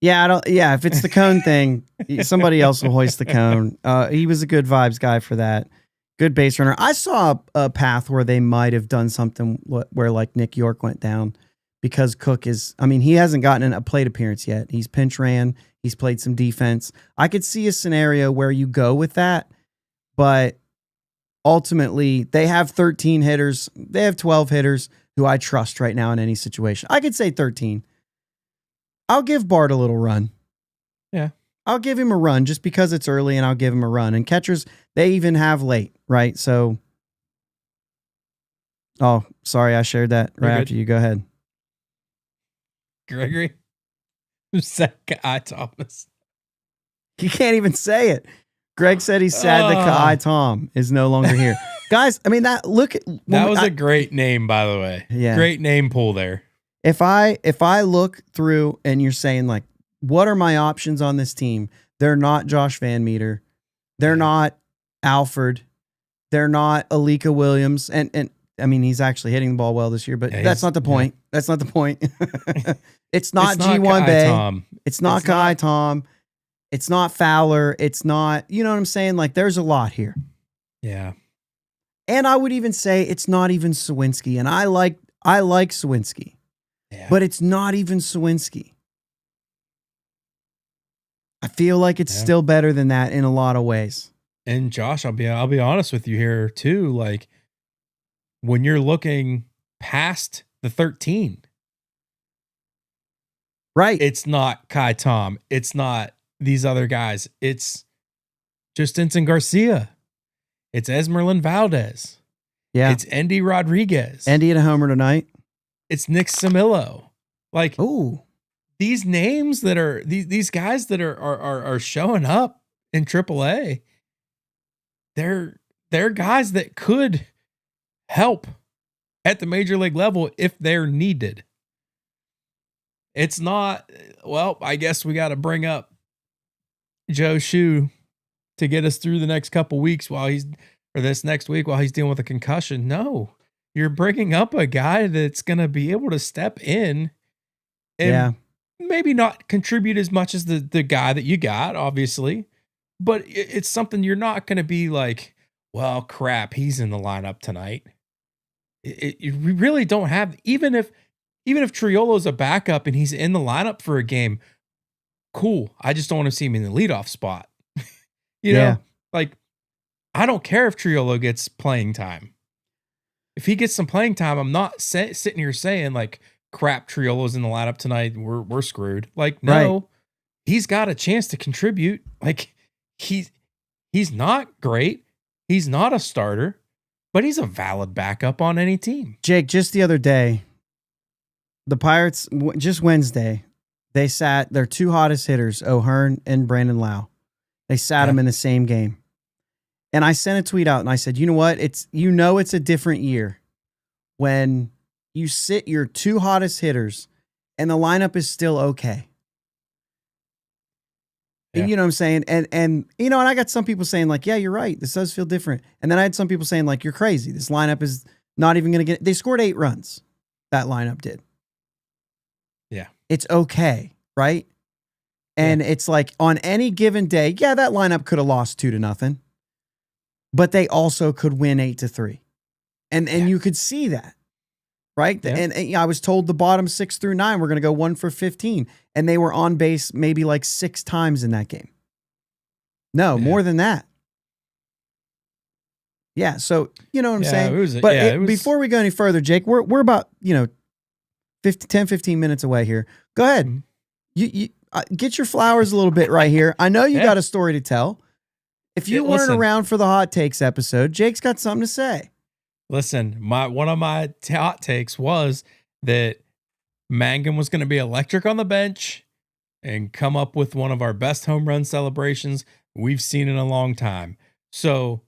Yeah, if it's the cone thing, somebody else will hoist the cone. He was a good vibes guy for that. Good base runner. I saw a path where they might have done something where like Nick York went down, because Cook he hasn't gotten a plate appearance yet. He's pinch ran. He's played some defense. I could see a scenario where you go with that, but ultimately they have 13 hitters. They have 12 hitters who I trust right now in any situation. I could say 13. I'll give Bart a little run. Yeah. I'll give him a run just because it's early, and I'll give him a run. And catchers, they even have late, right? So, oh, sorry, I shared that right after you. Go ahead. Gregory? Who's that guy, Thomas? He can't even say it. Greg said he's sad that Kai Tom is no longer here. Guys, I mean, that was a great name, by the way. Yeah. Great name pull there. If I look through and you're saying like, what are my options on this team? They're not Josh Van Meter. They're not Alford. They're not Alika Williams. And I mean, he's actually hitting the ball well this year, but that's not the point. Yeah. That's not the point. It's not G1 Bay. Tom. It's not Kai Tom. It's not Fowler. It's not, you know what I'm saying? Like, there's a lot here. Yeah. And I would even say it's not even Sawinski. And I like Sawinski. Yeah. But it's not even Sawinski. I feel like it's still better than that in a lot of ways. And Josh, I'll be honest with you here too. Like, when you're looking past the 13, right? It's not Kai Tom. It's not these other guys. It's just Stinson Garcia. It's Esmeralyn Valdez. Yeah. It's Endy Rodriguez. Endy at a homer tonight. It's Nick Samillo. Like, ooh, these names that are these guys that are showing up in AAA. They're guys that could help at the major league level if they're needed. It's not, well, I guess we got to bring up Joe Shue to get us through the next couple weeks this next week while he's dealing with a concussion. No, you're bringing up a guy that's going to be able to step in and maybe not contribute as much as the guy that you got, obviously, but it's something you're not going to be like, well, crap, he's in the lineup tonight. We really don't have, even if Triolo's a backup and he's in the lineup for a game, cool. I just don't want to see him in the leadoff spot. You know, like, I don't care if Triolo gets playing time. If he gets some playing time, I'm not sitting here saying like, crap, Triolo's in the lineup tonight. We're screwed. Like, no, he's got a chance to contribute. Like, he's not great. He's not a starter, but he's a valid backup on any team. Jake, just the other day, the Pirates, just Wednesday, they sat their two hottest hitters, O'Hearn and Brandon Lau. They sat them in the same game. And I sent a tweet out and I said, you know what? It's a different year when you sit your two hottest hitters and the lineup is still okay. Yeah. You know what I'm saying? And you know, and I got some people saying like, yeah, you're right. This does feel different. And then I had some people saying like, you're crazy. This lineup is not even going to get, they scored 8 runs. That lineup did. Yeah. It's okay. Right. And it's like on any given day, yeah, that lineup could have lost 2-0, but they also could win 8-3. And you could see that. Right. Yeah. And I was told the bottom 6 through 9 were going to go 1 for 15. And they were on base maybe like 6 times in that game. No, more than that. Yeah. So, you know what I'm saying? Before we go any further, Jake, we're about, 10-15 minutes away here. Go ahead. Mm-hmm. You get your flowers a little bit right here. I know you got a story to tell. If you weren't around for the hot takes episode, Jake's got something to say. Listen, one of my hot takes was that Mangum was going to be electric on the bench and come up with one of our best home run celebrations we've seen in a long time. So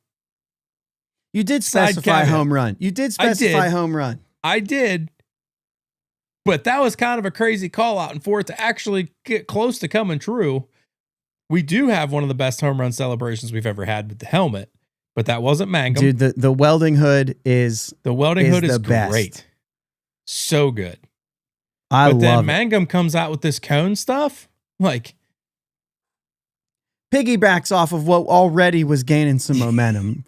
you did specify home run. You did specify home run. I did. But that was kind of a crazy call out, and for it to actually get close to coming true, we do have one of the best home run celebrations we've ever had with the helmet. But that wasn't Mangum. Dude, the welding hood is great. Best. So good. I love it. But then Mangum comes out with this cone stuff. Like piggybacks off of what already was gaining some momentum.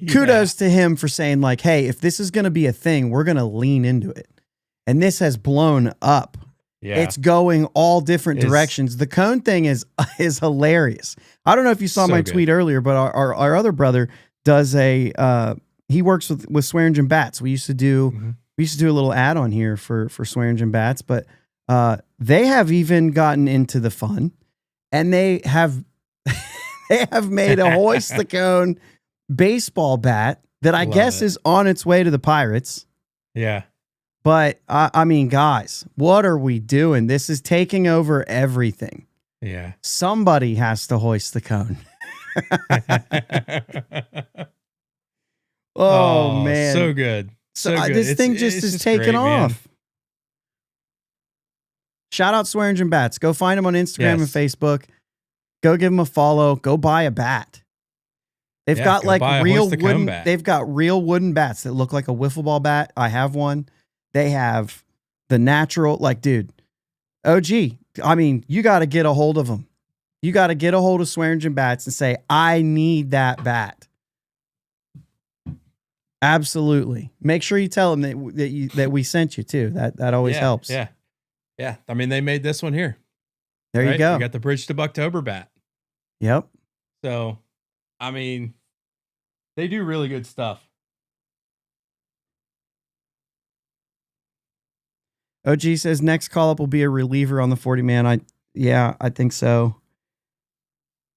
Kudos to him for saying like, hey, if this is going to be a thing, we're going to lean into it. And this has blown up. Yeah. It's going all different directions. The cone thing is hilarious. I don't know if you saw my tweet earlier, but our other brother does he works with Swearingen Bats. We used to do a little ad on here for Swearingen Bats, but they have even gotten into the fun, and they have made a hoist the cone baseball bat that I guess is on its way to the Pirates. Yeah. But I mean, guys, what are we doing? This is taking over everything. Yeah. Somebody has to hoist the cone. oh man. So good. So good. This thing is taking off. Man. Shout out Swearingen Bats. Go find them on Instagram and Facebook. Go give them a follow. Go buy a bat. They've got like real wooden. They've got real wooden bats that look like a wiffle ball bat. I have one. They have the natural, like, dude, OG. I mean, you got to get a hold of them. You got to get a hold of Swearingen Bats and say, I need that bat. Absolutely. Make sure you tell them that we sent you too. That always helps. Yeah. Yeah. I mean, they made this one here. There you go. We got the Bridge to Buctober bat. Yep. So, I mean, they do really good stuff. OG says next call up will be a reliever on the 40-man. I think so.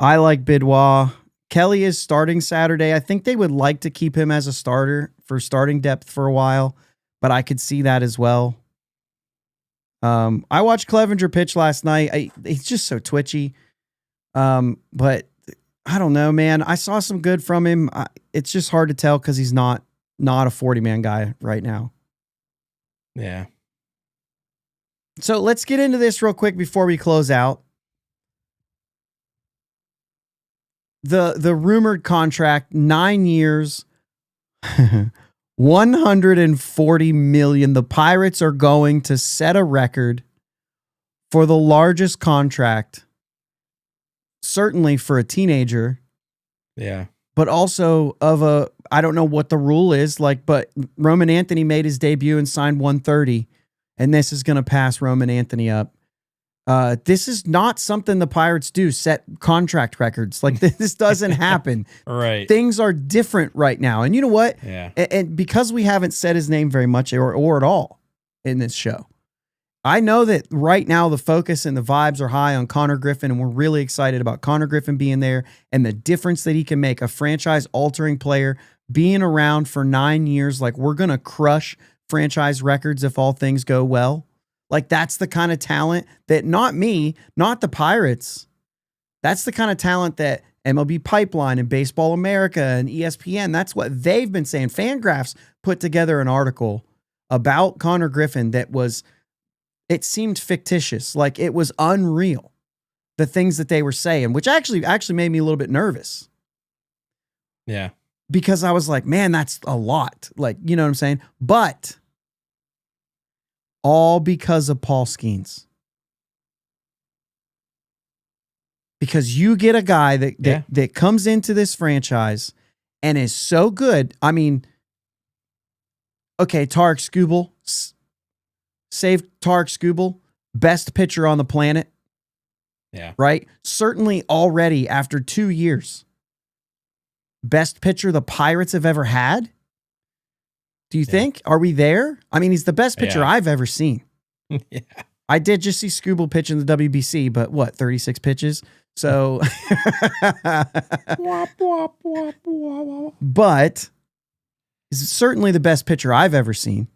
I like Bidwa. Kelly is starting Saturday. I think they would like to keep him as a starter for starting depth for a while, but I could see that as well. I watched Clevenger pitch last night. He's just so twitchy. But I don't know, man. I saw some good from him. It's just hard to tell because he's not a 40-man guy right now. Yeah. So let's get into this real quick before we close out. The rumored contract, 9 years, $140 million. The Pirates are going to set a record for the largest contract, certainly for a teenager. Yeah. But also I don't know what the rule is, but Roman Anthony made his debut and signed 130. And this is going to pass Roman Anthony up. This is not something the Pirates do, set contract records. Like this doesn't happen. Right. Things are different right now. And you know what? Yeah. And because we haven't said his name very much or at all in this show, I know that right now the focus and the vibes are high on Konnor Griffin, and we're really excited about Konnor Griffin being there and the difference that he can make. A franchise-altering player being around for 9 years, like we're going to crush franchise records if all things go well. Like that's the kind of talent that not me, not the Pirates. That's the kind of talent that MLB Pipeline and Baseball America and ESPN, that's what they've been saying. Fangraphs put together an article about Konnor Griffin that was, it seemed fictitious. Like it was unreal. The things that they were saying, which actually made me a little bit nervous. Yeah. Because I was like, man, that's a lot. Like, you know what I'm saying? But all because of Paul Skeens. Because you get a guy that comes into this franchise and is so good. I mean, okay, Tarek Skubal, save Tarek Skubal, best pitcher on the planet. Yeah. Right? Certainly already after 2 years. Best pitcher the Pirates have ever had? Do you think? Are we there? I mean, he's the best pitcher I've ever seen. Yeah. I did just see Skubal pitch in the WBC, but what, 36 pitches? So, but he's certainly the best pitcher I've ever seen.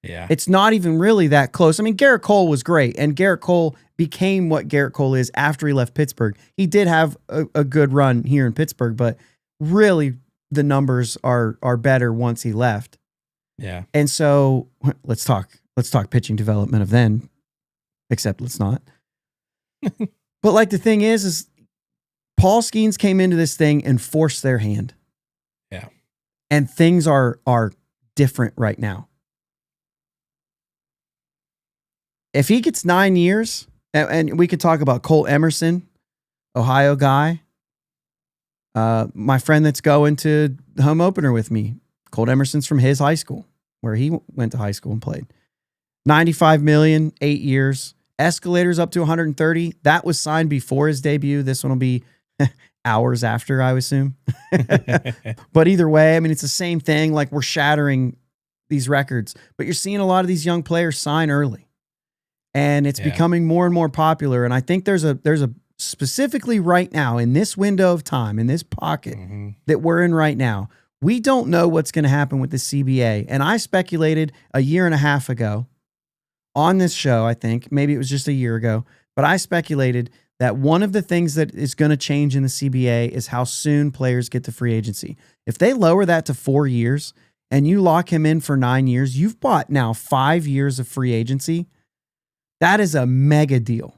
Yeah. It's not even really that close. I mean, Garrett Cole was great, and Garrett Cole became what Garrett Cole is after he left Pittsburgh. He did have a good run here in Pittsburgh, but really the numbers are better once he left. Yeah. And so let's talk pitching development of then, except let's not. But like the thing is Paul Skeens came into this thing and forced their hand. Yeah. And things are different right now. If he gets 9 years, and we could talk about Cole Emerson, Ohio guy, my friend that's going to the home opener with me, Cole Emerson's from his high school, where he went to high school and played. $95 million, 8 years. Escalators up to 130. That was signed before his debut. This one will be hours after, I assume. But either way, I mean, it's the same thing. Like we're shattering these records, but you're seeing a lot of these young players sign early, and it's becoming more and more popular. And I think there's a specifically right now in this window of time, in this pocket that we're in right now, we don't know what's going to happen with the CBA. And I speculated a year and a half ago on this show, I think, maybe it was just a year ago, but I speculated that one of the things that is going to change in the CBA is how soon players get to free agency. If they lower that to 4 years and you lock him in for 9 years, you've bought now 5 years of free agency. That is a mega deal.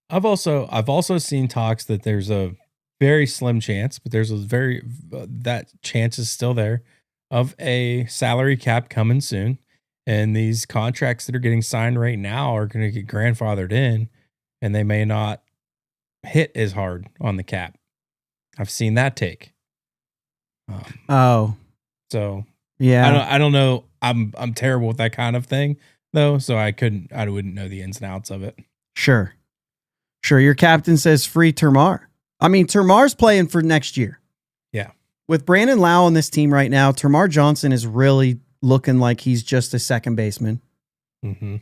I've also seen talks that there's a very slim chance, but there's that chance is still there of a salary cap coming soon. And these contracts that are getting signed right now are going to get grandfathered in, and they may not hit as hard on the cap. I've seen that take. So yeah, I don't know. I'm terrible with that kind of thing though, so I wouldn't know the ins and outs of it. Sure. Your captain says free Termar. I mean, Termar's playing for next year. Yeah. With Brandon Lau on this team right now, Termar Johnson is really looking like he's just a second baseman. Mm-hmm.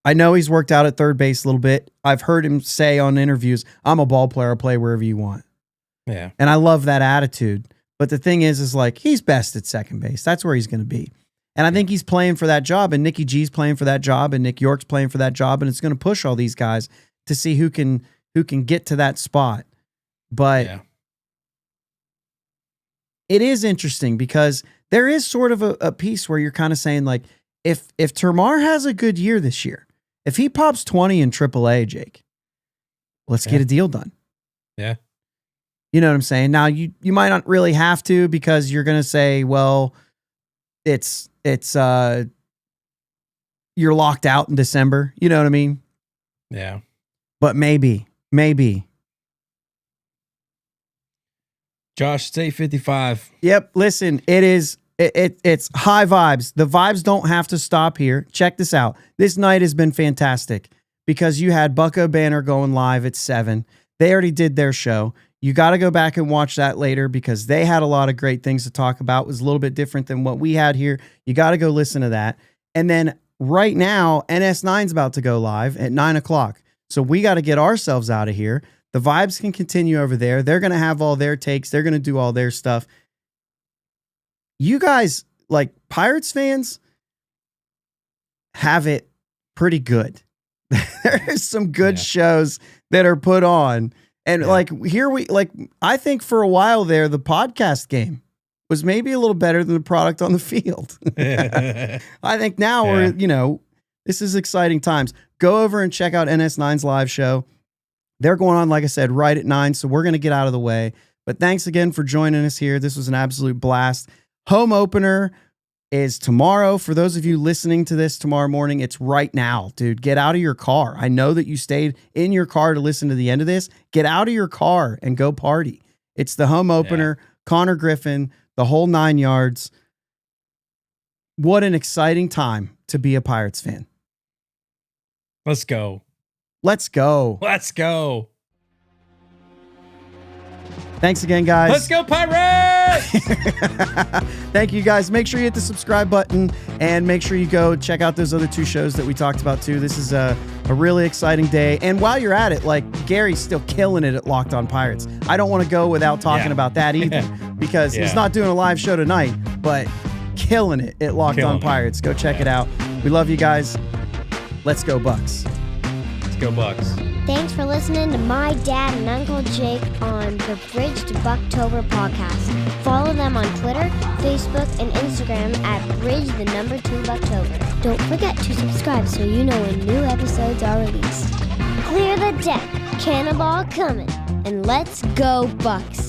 I know he's worked out at third base a little bit. I've heard him say on interviews, I'm a ball player. I'll play wherever you want. Yeah. And I love that attitude. But the thing is like, he's best at second base. That's where he's going to be. And I think he's playing for that job, and Nicky G's playing for that job, and Nick York's playing for that job. And it's going to push all these guys to see who can get to that spot. But it is interesting because there is sort of a piece where you're kind of saying like, if Termar has a good year this year, if he pops 20 in AAA, Jake, let's get a deal done. Yeah. You know what I'm saying? Now you might not really have to, because you're going to say, well, it's you're locked out in December. You know what I mean? Yeah. But maybe. Josh, it's 8:55. Yep. Listen, it's high vibes. The vibes don't have to stop here. Check this out. This night has been fantastic because you had Bucko Banner going live at 7. They already did their show. You got to go back and watch that later because they had a lot of great things to talk about. It was a little bit different than what we had here. You got to go listen to that. And then right now, NS9's about to go live at 9 o'clock. So we got to get ourselves out of here. The vibes can continue over there. They're going to have all their takes. They're going to do all their stuff. You guys, like Pirates fans, have it pretty good. There's some good shows that are put on. And I think for a while there, the podcast game was maybe a little better than the product on the field. I think now we're, this is exciting times. Go over and check out NS9's live show. They're going on, like I said, right at 9. So we're going to get out of the way. But thanks again for joining us here. This was an absolute blast. Home opener is tomorrow. For those of you listening to this tomorrow morning, it's right now, dude. Get out of your car. I know that you stayed in your car to listen to the end of this. Get out of your car and go party. It's the home opener, Konnor Griffin, the whole 9 yards. What an exciting time to be a Pirates fan. Let's go. Let's go. Let's go. Thanks again, guys. Let's go, Pirates! Thank you, guys. Make sure you hit the subscribe button and make sure you go check out those other 2 shows that we talked about, too. This is a really exciting day. And while you're at it, Gary's still killing it at Locked On Pirates. I don't want to go without talking about that either because he's not doing a live show tonight, but killing it at Locked On Pirates. Go check it out. We love you guys. Let's go, Bucks. Let's go, Bucks. Thanks for listening to my dad and Uncle Jake on the Bridge to Buctober podcast. Follow them on Twitter, Facebook, and Instagram at Bridge2Buctober. Don't forget to subscribe so you know when new episodes are released. Clear the deck, cannonball coming, and let's go Bucks.